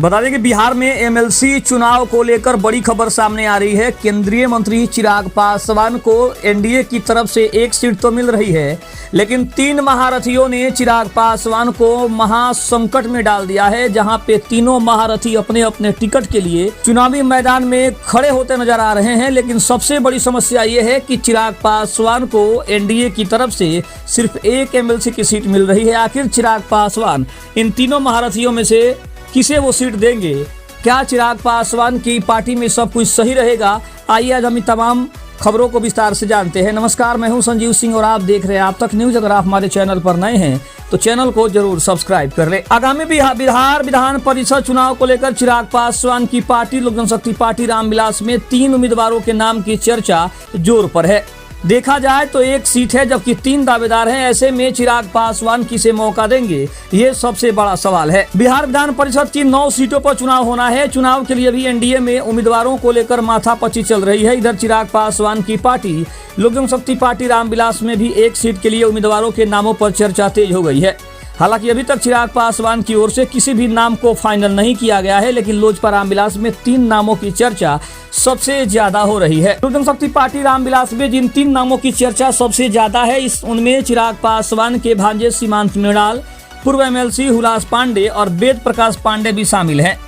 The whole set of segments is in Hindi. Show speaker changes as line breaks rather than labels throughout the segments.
बता दें कि बिहार में एमएलसी चुनाव को लेकर बड़ी खबर सामने आ रही है। केंद्रीय मंत्री चिराग पासवान को एनडीए की तरफ से एक सीट तो मिल रही है, लेकिन 3 महारथियों ने चिराग पासवान को महासंकट में डाल दिया है, जहां पे तीनों महारथी अपने अपने टिकट के लिए चुनावी मैदान में खड़े होते नजर आ रहे हैं। लेकिन सबसे बड़ी समस्या ये है कि चिराग पासवान को एनडीए की तरफ से सिर्फ एक एमएलसी की सीट मिल रही है। आखिर चिराग पासवान इन तीनों महारथियों में से किसे वो सीट देंगे? क्या चिराग पासवान की पार्टी में सब कुछ सही रहेगा? आइए आज हम इन तमाम खबरों को विस्तार से जानते हैं। नमस्कार, मैं हूं संजीव सिंह और आप देख रहे हैं आप तक न्यूज। अगर आप हमारे चैनल पर नए हैं तो चैनल को जरूर सब्सक्राइब कर लें। आगामी बिहार विधान परिषद चुनाव को लेकर चिराग पासवान की पार्टी लोक जनशक्ति पार्टी रामविलास में 3 उम्मीदवारों के नाम की चर्चा जोर पर है। देखा जाए तो एक सीट है, जबकि 3 दावेदार हैं। ऐसे में चिराग पासवान किसे मौका देंगे, ये सबसे बड़ा सवाल है। बिहार विधान परिषद की 9 सीटों पर चुनाव होना है। चुनाव के लिए भी एनडीए में उम्मीदवारों को लेकर माथापच्ची चल रही है। इधर चिराग पासवान की पार्टी लोक जनशक्ति पार्टी रामविलास में भी एक सीट के लिए उम्मीदवारों के नामों पर चर्चा तेज हो गई है। हालांकि अभी तक चिराग पासवान की ओर से किसी भी नाम को फाइनल नहीं किया गया है, लेकिन लोजपा रामविलास में 3 नामों की चर्चा सबसे ज्यादा हो रही है। लोक जनशक्ति पार्टी रामविलास में जिन 3 नामों की चर्चा सबसे ज्यादा है, उनमें चिराग पासवान के भांजे सीमांत मृणाल, पूर्व एमएलसी हुलास पांडे और वेद प्रकाश पांडे भी शामिल हैं।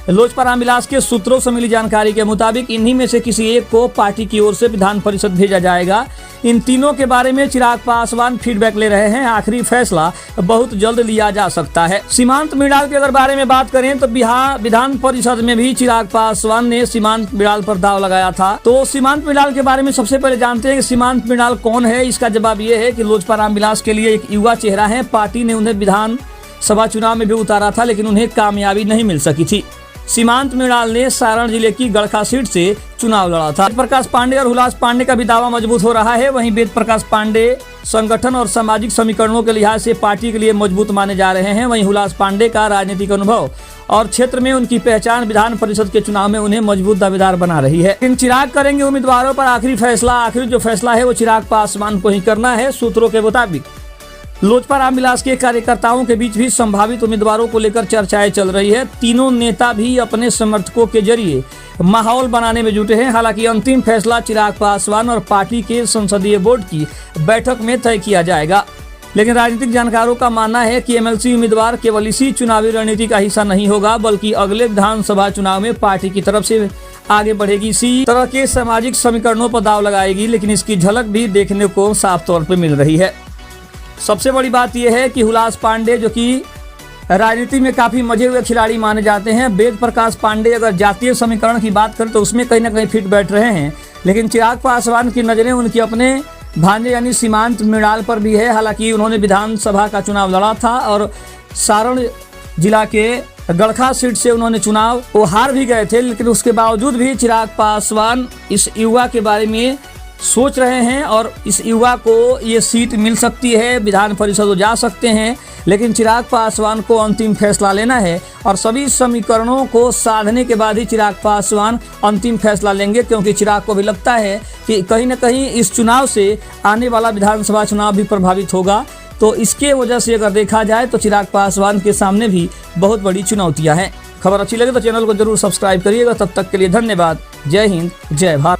लोजपा रामविलास के सूत्रों से मिली जानकारी के मुताबिक इन्हीं में से किसी एक को पार्टी की ओर से विधान परिषद भेजा जाएगा। इन तीनों के बारे में चिराग पासवान फीडबैक ले रहे हैं। आखिरी फैसला बहुत जल्द लिया जा सकता है। सीमांत मृणाल के अगर बारे में बात करें तो बिहार विधान परिषद में भी चिराग पासवान ने सीमांत मृणाल पर दाव लगाया था। तो सीमांत मृणाल के बारे में सबसे पहले जानते हैं कि सीमांत मृणाल कौन है। इसका जवाब ये है कि लोजपा रामविलास के लिए एक युवा चेहरा है। पार्टी ने उन्हें विधान सभा चुनाव में भी उतारा था, लेकिन उन्हें कामयाबी नहीं मिल सकी थी। सीमांत मृणाल ने सारण जिले की गड़खा सीट से चुनाव लड़ा था। वेद प्रकाश पांडे और हुलास पांडे का भी दावा मजबूत हो रहा है। वहीं वेद प्रकाश पांडे संगठन और सामाजिक समीकरणों के लिहाज से पार्टी के लिए मजबूत माने जा रहे हैं। वहीं हुलास पांडे का राजनीतिक अनुभव और क्षेत्र में उनकी पहचान विधान परिषद के चुनाव में उन्हें मजबूत दावेदार बना रही है। लेकिन चिराग करेंगे उम्मीदवारों पर आखिरी फैसला। आखिर जो फैसला है वो चिराग पासवान को ही करना है। सूत्रों के मुताबिक लोजपा रामविलास के कार्यकर्ताओं के बीच भी संभावित उम्मीदवारों को लेकर चर्चाएं चल रही है। तीनों नेता भी अपने समर्थकों के जरिए माहौल बनाने में जुटे हैं। हालांकि अंतिम फैसला चिराग पासवान और पार्टी के संसदीय बोर्ड की बैठक में तय किया जाएगा। लेकिन राजनीतिक जानकारों का मानना है कि एमएलसी उम्मीदवार केवल इसी चुनावी रणनीति का हिस्सा नहीं होगा, बल्कि अगले विधानसभा चुनाव में पार्टी की तरफ से आगे बढ़ेगी। इसी तरह के सामाजिक समीकरणों पर दाव लगाएगी, लेकिन इसकी झलक भी देखने को साफ तौर पर मिल रही है। सबसे बड़ी बात यह है कि हुलास पांडे, जो कि राजनीति में काफी मजे हुए खिलाड़ी माने जाते हैं, वेद प्रकाश पांडे अगर जातीय समीकरण की बात करें तो उसमें कहीं ना कहीं फिट बैठ रहे हैं। लेकिन चिराग पासवान की नजरें उनकी अपने भांजे यानी सीमांत मृणाल पर भी है। हालांकि उन्होंने विधानसभा का चुनाव लड़ा था और सारण जिला के गड़खा सीट से उन्होंने चुनाव वो हार भी गए थे, लेकिन उसके बावजूद भी चिराग पासवान इस युवा के बारे में सोच रहे हैं और इस युवा को ये सीट मिल सकती है, विधान परिषद वो जा सकते हैं। लेकिन चिराग पासवान को अंतिम फैसला लेना है और सभी समीकरणों को साधने के बाद ही चिराग पासवान अंतिम फैसला लेंगे, क्योंकि चिराग को भी लगता है कि कहीं ना कहीं इस चुनाव से आने वाला विधानसभा चुनाव भी प्रभावित होगा। तो इसके वजह से अगर देखा जाए तो चिराग पासवान के सामने भी बहुत बड़ी चुनौतियाँ हैं। खबर अच्छी लगे तो चैनल को जरूर सब्सक्राइब करिएगा। तब तक के लिए धन्यवाद। जय हिंद, जय भारत।